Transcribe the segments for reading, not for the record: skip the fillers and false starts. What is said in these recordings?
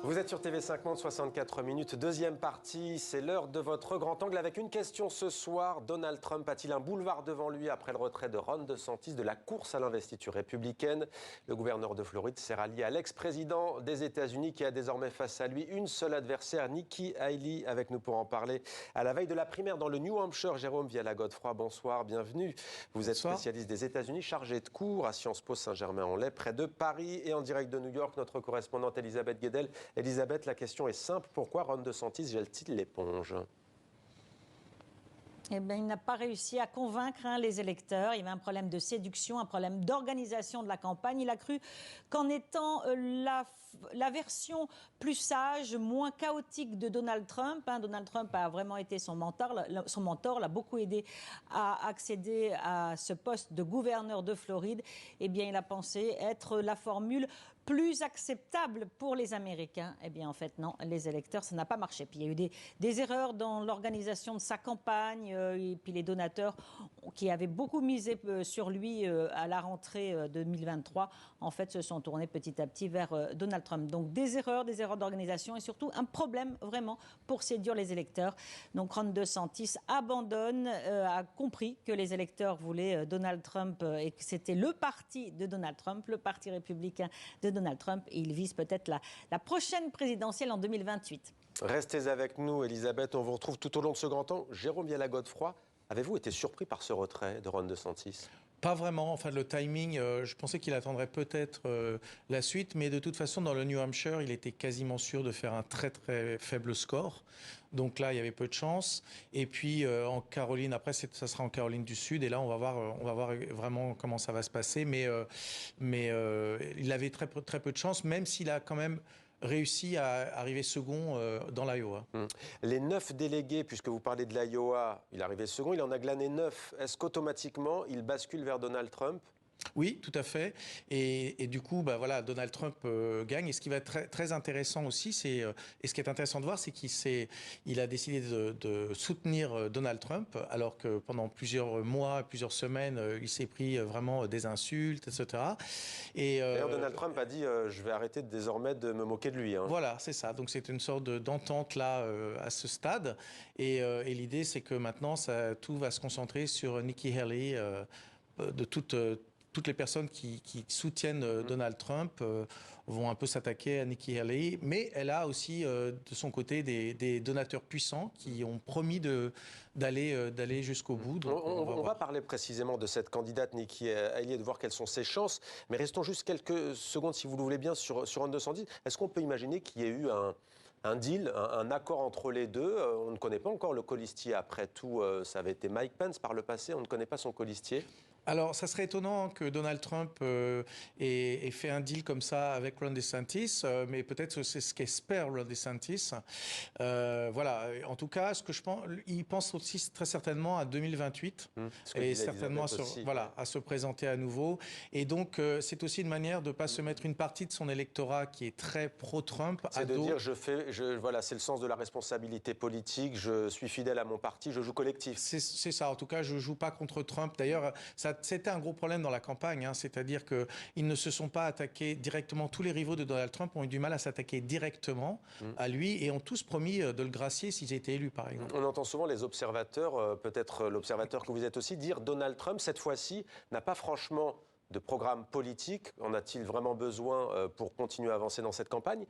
Vous êtes sur TV5 Monde, 64 minutes. Deuxième partie, c'est l'heure de votre grand angle avec une question ce soir. Donald Trump a-t-il un boulevard devant lui après le retrait de Ron DeSantis de la course à l'investiture républicaine? Le gouverneur de Floride s'est rallié à l'ex-président des États-Unis qui a désormais face à lui une seule adversaire, Nikki Haley, avec nous pour en parler. À la veille de la primaire dans le New Hampshire, Jérôme Viala-Godefroy, bonsoir, bienvenue. Vous êtes spécialiste des États-Unis, chargé de cours à Sciences Po Saint-Germain-en-Laye, près de Paris, et en direct de New York, notre correspondante Elisabeth Guedel. Elisabeth, la question est simple. Pourquoi Ron DeSantis gèle-t-il l'éponge? Eh bien, il n'a pas réussi à convaincre les électeurs. Il y avait un problème de séduction, un problème d'organisation de la campagne. Il a cru qu'en étant la version plus sage, moins chaotique de Donald Trump, Donald Trump a vraiment été son mentor, l'a beaucoup aidé à accéder à ce poste de gouverneur de Floride. Eh bien, il a pensé être la formule plus acceptable pour les Américains. Eh bien, en fait, non, les électeurs, ça n'a pas marché. Puis il y a eu des erreurs dans l'organisation de sa campagne, et puis les donateurs qui avaient beaucoup misé sur lui à la rentrée 2023, en fait, se sont tournés petit à petit vers Donald Trump. Donc, des erreurs d'organisation et surtout un problème vraiment pour séduire les électeurs. Donc, Ron DeSantis abandonne, a compris que les électeurs voulaient Donald Trump et que c'était le parti de Donald Trump, le parti républicain de Donald Trump, et il vise peut-être la prochaine présidentielle en 2028. Restez avec nous, Elisabeth. On vous retrouve tout au long de ce grand temps. Jérôme Viala-Godefroy, avez-vous été surpris par ce retrait de Ron DeSantis? Pas vraiment. Enfin, le timing, je pensais qu'il attendrait peut-être la suite, mais de toute façon, dans le New Hampshire, il était quasiment sûr de faire un très très faible score. Donc là, il y avait peu de chance. Et puis en Caroline, après, ça sera en Caroline du Sud, et là, on va voir vraiment comment ça va se passer. Mais il avait très peu de chance, même s'il a quand même réussi à arriver second dans l'Iowa. Les 9 délégués, puisque vous parlez de l'Iowa, il est arrivé second, il en a glané 9. Est-ce qu'automatiquement, il bascule vers Donald Trump? Oui, tout à fait. Et du coup, voilà, Donald Trump gagne. Et ce qui va être très intéressant aussi, et ce qui est intéressant de voir, c'est qu'il a décidé de soutenir Donald Trump, alors que pendant plusieurs mois, plusieurs semaines, il s'est pris vraiment des insultes, etc. D'ailleurs, Donald Trump a dit je vais arrêter désormais de me moquer de lui. Voilà, c'est ça. Donc c'est une sorte d'entente là à ce stade. Et l'idée, c'est que maintenant, tout va se concentrer sur Nikki Haley, toutes les personnes qui soutiennent Donald Trump vont un peu s'attaquer à Nikki Haley, mais elle a aussi de son côté des donateurs puissants qui ont promis d'aller jusqu'au bout. Donc, on va parler précisément de cette candidate Nikki Haley et de voir quelles sont ses chances, mais restons juste quelques secondes, si vous le voulez bien, sur Ron DeSantis. Est-ce qu'on peut imaginer qu'il y ait eu un deal, un accord entre les deux? On ne connaît pas encore le colistier. Après tout, ça avait été Mike Pence par le passé. On ne connaît pas son colistier. Alors, ça serait étonnant que Donald Trump ait fait un deal comme ça avec Ron DeSantis, mais peut-être que c'est ce qu'espère Ron DeSantis. Voilà. En tout cas, il pense aussi très certainement à 2028 et certainement à se présenter à nouveau. Et donc, c'est aussi une manière de ne pas se mettre une partie de son électorat qui est très pro-Trump à dos. C'est de dire, voilà, c'est le sens de la responsabilité politique. Je suis fidèle à mon parti, je joue collectif. C'est ça. En tout cas, je joue pas contre Trump. D'ailleurs, c'était un gros problème dans la campagne, c'est-à-dire qu'ils ne se sont pas attaqués directement. Tous les rivaux de Donald Trump ont eu du mal à s'attaquer directement à lui et ont tous promis de le gracier s'ils étaient élus, par exemple. On entend souvent les observateurs, peut-être l'observateur que vous êtes aussi, dire Donald Trump, cette fois-ci, n'a pas franchement de programme politique. En a-t-il vraiment besoin pour continuer à avancer dans cette campagne?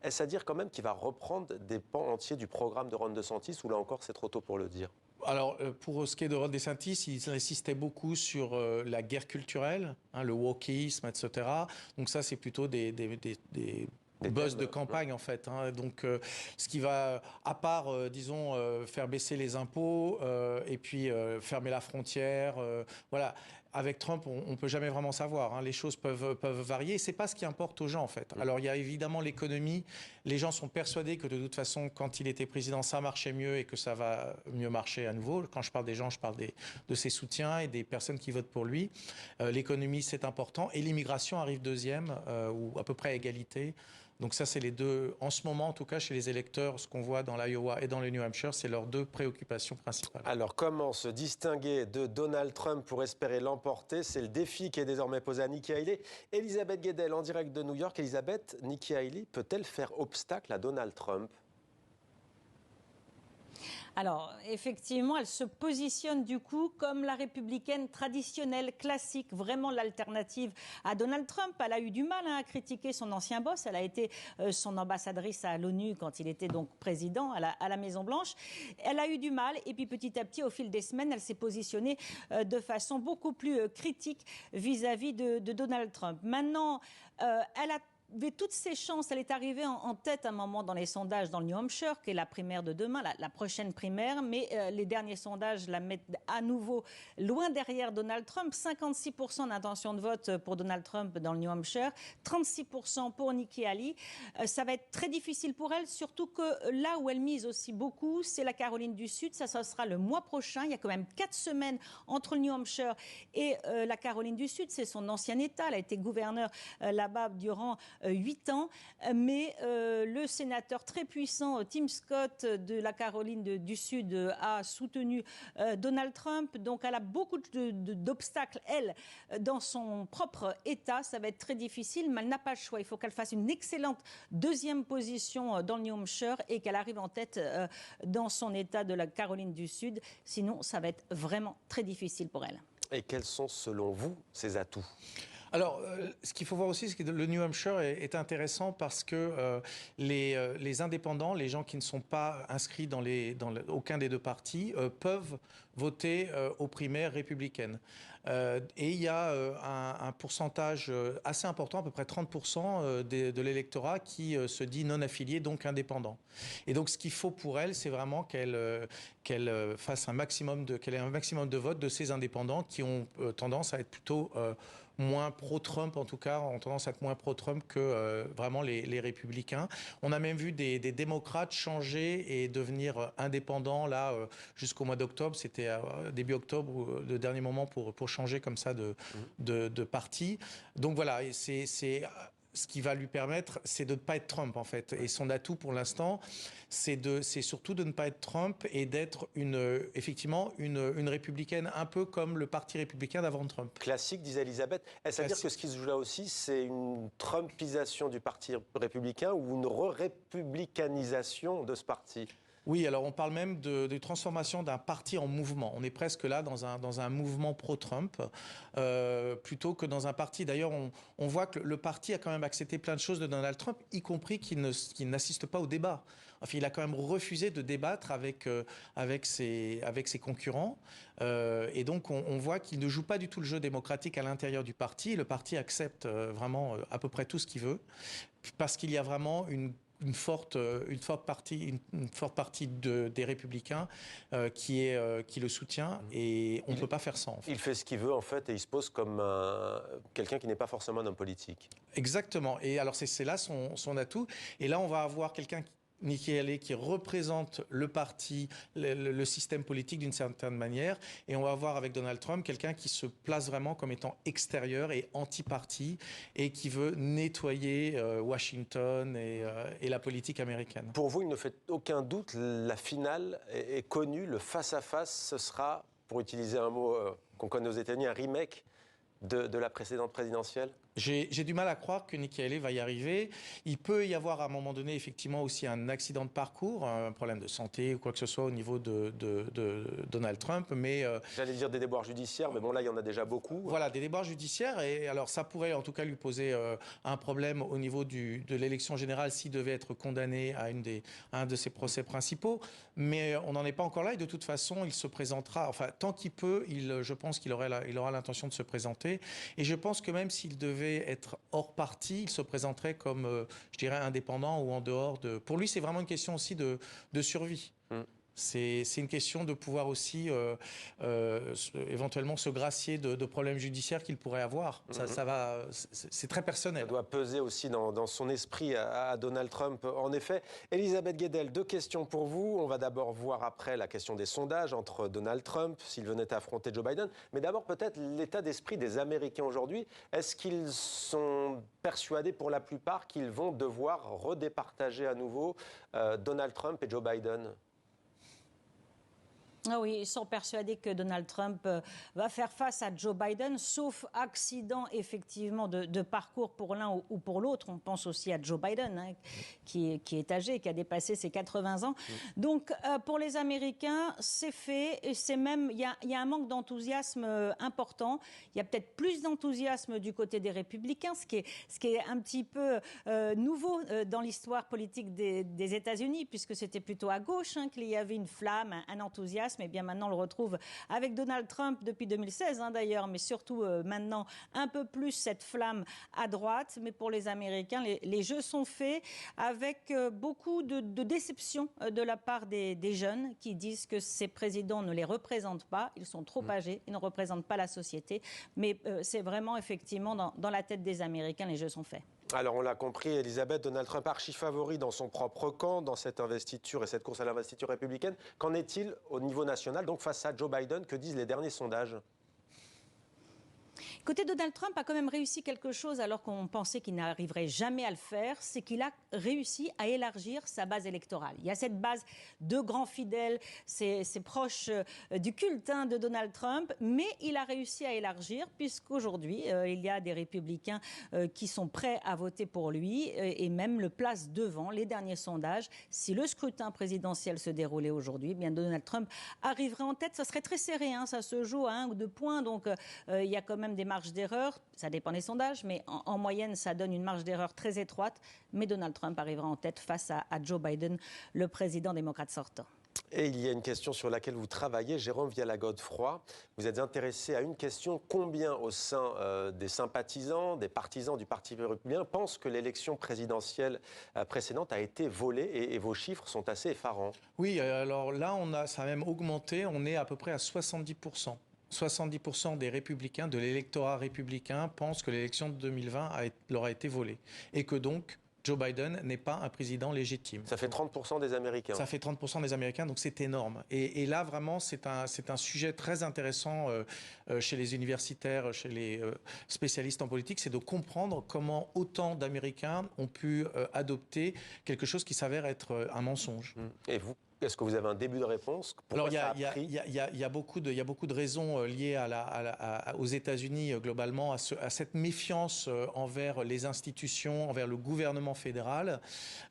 Est-ce à dire quand même qu'il va reprendre des pans entiers du programme de Ron DeSantis, ou là encore c'est trop tôt pour le dire? Alors, pour ce qui est de Ron DeSantis, il insistait beaucoup sur la guerre culturelle, le wokisme, etc. Donc ça, c'est plutôt des buzz de campagne, en fait. Donc, ce qui va, à part, disons, faire baisser les impôts et puis fermer la frontière, voilà. Avec Trump, on ne peut jamais vraiment savoir. Les choses peuvent varier. Ce n'est pas ce qui importe aux gens, en fait. Alors, il y a évidemment l'économie. Les gens sont persuadés que, de toute façon, quand il était président, ça marchait mieux et que ça va mieux marcher à nouveau. Quand je parle des gens, je parle de ses soutiens et des personnes qui votent pour lui. L'économie, c'est important. Et l'immigration arrive deuxième, ou à peu près à égalité. Donc ça, c'est les deux, en ce moment en tout cas, chez les électeurs, ce qu'on voit dans l'Iowa et dans le New Hampshire, c'est leurs deux préoccupations principales. Alors, comment se distinguer de Donald Trump pour espérer l'emporter? C'est le défi qui est désormais posé à Nikki Haley. Elisabeth Guedel, en direct de New York. Elisabeth, Nikki Haley peut-elle faire obstacle à Donald Trump? Alors, effectivement, elle se positionne du coup comme la républicaine traditionnelle, classique, vraiment l'alternative à Donald Trump. Elle a eu du mal à critiquer son ancien boss. Elle a été son ambassadrice à l'ONU quand il était donc président à la Maison-Blanche. Elle a eu du mal et puis petit à petit, au fil des semaines, elle s'est positionnée de façon beaucoup plus critique vis-à-vis de Donald Trump. Maintenant, elle a toutes ses chances. Elle est arrivée en tête à un moment dans les sondages dans le New Hampshire, qui est la primaire de demain, la prochaine primaire, mais les derniers sondages la mettent à nouveau loin derrière Donald Trump. 56% d'intention de vote pour Donald Trump dans le New Hampshire, 36% pour Nikki Haley. Ça va être très difficile pour elle, surtout que là où elle mise aussi beaucoup, c'est la Caroline du Sud. Ça sera le mois prochain. Il y a quand même 4 semaines entre le New Hampshire et la Caroline du Sud. C'est son ancien État. Elle a été gouverneure là-bas durant 8 ans, mais le sénateur très puissant Tim Scott de la Caroline du Sud a soutenu Donald Trump, donc elle a beaucoup d'obstacles, elle, dans son propre État. Ça va être très difficile, mais elle n'a pas le choix. Il faut qu'elle fasse une excellente deuxième position dans le New Hampshire et qu'elle arrive en tête dans son État de la Caroline du Sud. Sinon, ça va être vraiment très difficile pour elle. Et quels sont, selon vous, ses atouts? Alors, ce qu'il faut voir aussi, c'est que le New Hampshire est intéressant parce que les indépendants, les gens qui ne sont pas inscrits dans aucun des deux partis, peuvent voter aux primaires républicaines. Et il y a un pourcentage assez important, à peu près 30% de l'électorat qui se dit non affilié, donc indépendant. Et donc, ce qu'il faut pour elle, c'est vraiment qu'elle fasse qu'elle ait un maximum de votes de ces indépendants qui ont tendance à être plutôt moins pro-Trump, en tout cas, ont tendance à être moins pro-Trump que vraiment les républicains. On a même vu des démocrates changer et devenir indépendants, là, jusqu'au mois d'octobre. C'était début octobre, le dernier moment pour changer comme ça de parti. Donc voilà, c'est ce qui va lui permettre, c'est de ne pas être Trump, en fait. Et son atout, pour l'instant, c'est surtout de ne pas être Trump et d'être effectivement une républicaine, un peu comme le parti républicain d'avant Trump. Classique, disait Elisabeth. Est-ce à dire que ce qui se joue là aussi, c'est une Trumpisation du parti républicain ou une républicanisation de ce parti? Oui, alors on parle même de transformation d'un parti en mouvement. On est presque là dans un mouvement pro-Trump, plutôt que dans un parti. D'ailleurs, on voit que le parti a quand même accepté plein de choses de Donald Trump, y compris qu'il n'assiste pas au débat. Enfin, il a quand même refusé de débattre avec ses concurrents. Et donc, on voit qu'il ne joue pas du tout le jeu démocratique à l'intérieur du parti. Le parti accepte vraiment à peu près tout ce qu'il veut, parce qu'il y a vraiment une forte partie des républicains qui le soutient, et on ne peut pas faire sans. En fait. Il fait ce qu'il veut en fait et il se pose comme quelqu'un qui n'est pas forcément un homme politique. Exactement. Et alors c'est là son atout. Et là on va avoir quelqu'un Nikki Haley qui représente le parti, le système politique d'une certaine manière, et on va voir avec Donald Trump quelqu'un qui se place vraiment comme étant extérieur et anti-parti et qui veut nettoyer Washington et la politique américaine. Pour vous, il ne fait aucun doute, la finale est connue, le face-à-face, ce sera, pour utiliser un mot qu'on connaît aux États-Unis, un remake de la précédente présidentielle? J'ai du mal à croire que Nikki Haley va y arriver. Il peut y avoir à un moment donné effectivement aussi un accident de parcours, un problème de santé ou quoi que ce soit au niveau de Donald Trump. Mais j'allais dire des déboires judiciaires, mais bon là il y en a déjà beaucoup. Voilà, des déboires judiciaires. Et alors ça pourrait en tout cas lui poser un problème au niveau de l'élection générale s'il devait être condamné à un de ses procès principaux. Mais on n'en est pas encore là et de toute façon il se présentera. Enfin tant qu'il peut, je pense qu'il aura l'intention de se présenter. Et je pense que même s'il devait être hors parti, il se présenterait comme, je dirais, indépendant ou en dehors de... Pour lui, c'est vraiment une question aussi de survie. C'est une question de pouvoir aussi éventuellement se gracier de problèmes judiciaires qu'il pourrait avoir. C'est très personnel. Ça doit peser aussi dans son esprit à Donald Trump. En effet, Elisabeth Guedel, 2 questions pour vous. On va d'abord voir après la question des sondages entre Donald Trump, s'il venait à affronter Joe Biden. Mais d'abord peut-être l'état d'esprit des Américains aujourd'hui. Est-ce qu'ils sont persuadés pour la plupart qu'ils vont devoir redépartager à nouveau Donald Trump et Joe Biden ? Ah oui, ils sont persuadés que Donald Trump va faire face à Joe Biden, sauf accident effectivement de parcours pour l'un ou pour l'autre. On pense aussi à Joe Biden, hein, qui est âgé, qui a dépassé ses 80 ans. Donc pour les Américains, c'est fait. Et c'est même, il y a un manque d'enthousiasme important. Il y a peut-être plus d'enthousiasme du côté des Républicains, ce qui est un petit peu nouveau dans l'histoire politique des États-Unis, puisque c'était plutôt à gauche qu'il y avait une flamme, un enthousiasme. Mais bien maintenant, on le retrouve avec Donald Trump depuis 2016 d'ailleurs, mais surtout maintenant un peu plus cette flamme à droite. Mais pour les Américains, les jeux sont faits avec beaucoup de déception de la part des jeunes qui disent que ces présidents ne les représentent pas, ils sont trop âgés, ils ne représentent pas la société. Mais c'est vraiment effectivement dans la tête des Américains, les jeux sont faits. Alors on l'a compris, Elisabeth, Donald Trump archi-favori dans son propre camp, dans cette investiture et cette course à l'investiture républicaine. Qu'en est-il au niveau national, donc face à Joe Biden? Que disent les derniers sondages? Côté Donald Trump a quand même réussi quelque chose alors qu'on pensait qu'il n'arriverait jamais à le faire, c'est qu'il a réussi à élargir sa base électorale. Il y a cette base de grands fidèles, c'est proche du culte de Donald Trump, mais il a réussi à élargir puisqu'aujourd'hui, il y a des républicains qui sont prêts à voter pour lui et même le place devant les derniers sondages. Si le scrutin présidentiel se déroulait aujourd'hui, bien Donald Trump arriverait en tête. Ça serait très serré, ça se joue à 1 ou 2 points, donc il y a quand même des marges d'erreur, ça dépend des sondages, mais en moyenne, ça donne une marge d'erreur très étroite. Mais Donald Trump arrivera en tête face à Joe Biden, le président démocrate sortant. Et il y a une question sur laquelle vous travaillez, Jérôme Viala-Godefroy. Vous êtes intéressé à une question. Combien au sein des sympathisants, des partisans du Parti républicain pensent que l'élection présidentielle précédente a été volée et vos chiffres sont assez effarants? Oui, alors là, ça a même augmenté. On est à peu près à 70%. 70% des républicains, de l'électorat républicain, pensent que l'élection de 2020 leur a été volée. Et que donc, Joe Biden n'est pas un président légitime. Ça fait 30% des Américains. Ça fait 30% des Américains, donc c'est énorme. Et là, vraiment, c'est un sujet très intéressant chez les universitaires, chez les spécialistes en politique, c'est de comprendre comment autant d'Américains ont pu adopter quelque chose qui s'avère être un mensonge. Et vous? Est-ce que vous avez un début de réponse? Alors, il y a beaucoup de raisons liées aux États-Unis globalement, à cette méfiance envers les institutions, envers le gouvernement fédéral.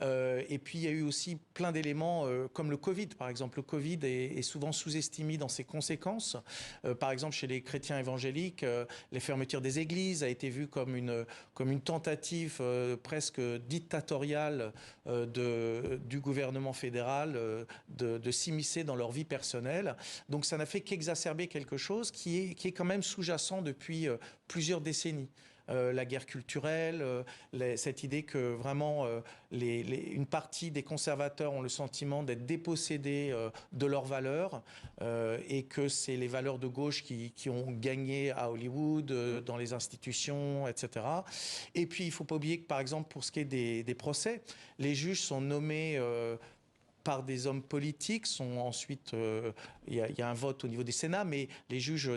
Et puis, il y a eu aussi plein d'éléments comme le Covid, par exemple. Le Covid est souvent sous-estimé dans ses conséquences. Par exemple, chez les chrétiens évangéliques, les fermetures des églises a été vue comme une tentative presque dictatoriale du gouvernement fédéral de s'immiscer dans leur vie personnelle. Donc ça n'a fait qu'exacerber quelque chose qui est quand même sous-jacent depuis plusieurs décennies. La guerre culturelle, cette idée que vraiment une partie des conservateurs ont le sentiment d'être dépossédés de leurs valeurs et que c'est les valeurs de gauche qui ont gagné à Hollywood, dans les institutions, etc. Et puis il ne faut pas oublier que par exemple pour ce qui est des procès, les juges sont nommés par des hommes politiques, ensuite il y a un vote au niveau des Sénats, mais les juges,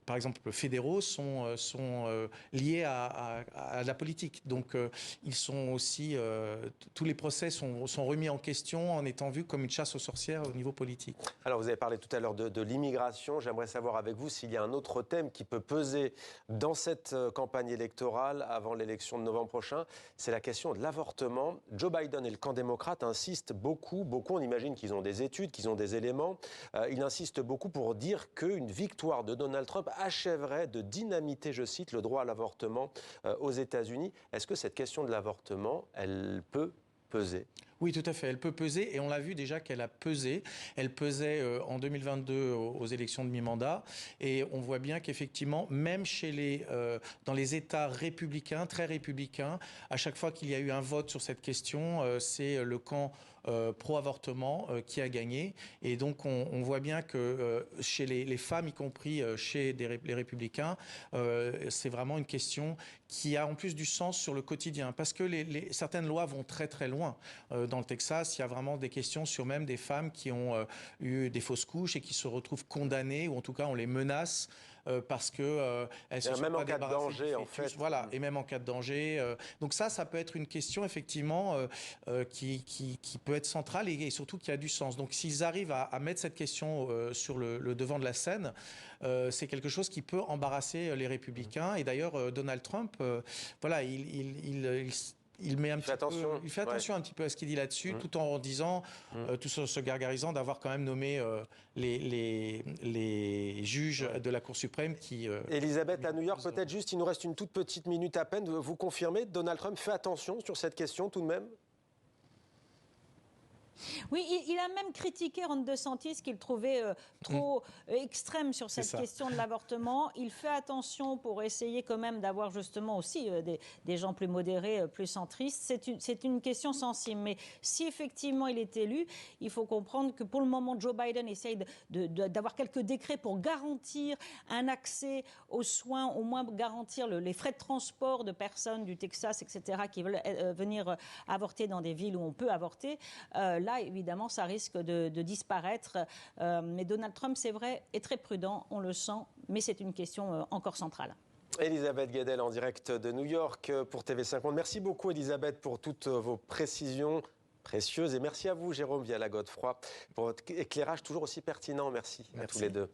par exemple fédéraux, sont liés à la politique. Donc ils sont aussi, tous les procès sont remis en question en étant vus comme une chasse aux sorcières au niveau politique. Alors vous avez parlé tout à l'heure de l'immigration. J'aimerais savoir avec vous s'il y a un autre thème qui peut peser dans cette campagne électorale avant l'élection de novembre prochain. C'est la question de l'avortement. Joe Biden et le camp démocrate insistent beaucoup, on imagine qu'ils ont des études, qu'ils ont des éléments. Ils insistent beaucoup pour dire qu'une victoire de Donald Trump achèverait de dynamiter, je cite, le droit à l'avortement aux États-Unis. Est-ce que cette question de l'avortement, elle peut peser? Oui, tout à fait. Elle peut peser et on l'a vu déjà qu'elle a pesé. Elle pesait en 2022 aux élections de mi-mandat et on voit bien qu'effectivement, même dans les États républicains, très républicains, à chaque fois qu'il y a eu un vote sur cette question, c'est le camp pro-avortement qui a gagné. Et donc on voit bien que chez les femmes, y compris chez les républicains, c'est vraiment une question qui a en plus du sens sur le quotidien. Parce que certaines lois vont très très loin. Dans le Texas, il y a vraiment des questions sur même des femmes qui ont eu des fausses couches et qui se retrouvent condamnées, ou en tout cas on les menace parce que elles se sont même pas en cas de débarrassées danger, du en fœtus. fait. Voilà, et même en cas de danger. Donc ça peut être une question effectivement qui peut être centrale et surtout qui a du sens. Donc s'ils arrivent à mettre cette question sur le devant de la scène, c'est quelque chose qui peut embarrasser les républicains. Et d'ailleurs, Donald Trump, voilà, il fait attention un petit peu à ce qu'il dit là-dessus, tout en disant, tout en se gargarisant d'avoir quand même nommé les juges de la Cour suprême qui... Elisabeth, à New York, peut-être juste, il nous reste une toute petite minute à peine. Vous confirmez, Donald Trump fait attention sur cette question tout de même ? Oui, il a même critiqué Ron DeSantis qu'il trouvait trop extrême sur cette question de l'avortement. Il fait attention pour essayer quand même d'avoir justement aussi des gens plus modérés, plus centristes. C'est une question sensible. Mais si effectivement il est élu, il faut comprendre que pour le moment, Joe Biden essaye d'avoir quelques décrets pour garantir un accès aux soins, au moins garantir les frais de transport de personnes du Texas, etc., qui veulent venir avorter dans des villes où on peut avorter. Là, évidemment, ça risque de disparaître. Mais Donald Trump, c'est vrai, est très prudent, on le sent, mais c'est une question encore centrale. Elisabeth Guedel en direct de New York pour TV5 Monde. Merci beaucoup, Elisabeth, pour toutes vos précisions précieuses. Et merci à vous, Jérôme Viala-Godefroy, pour votre éclairage toujours aussi pertinent. Merci à tous les deux.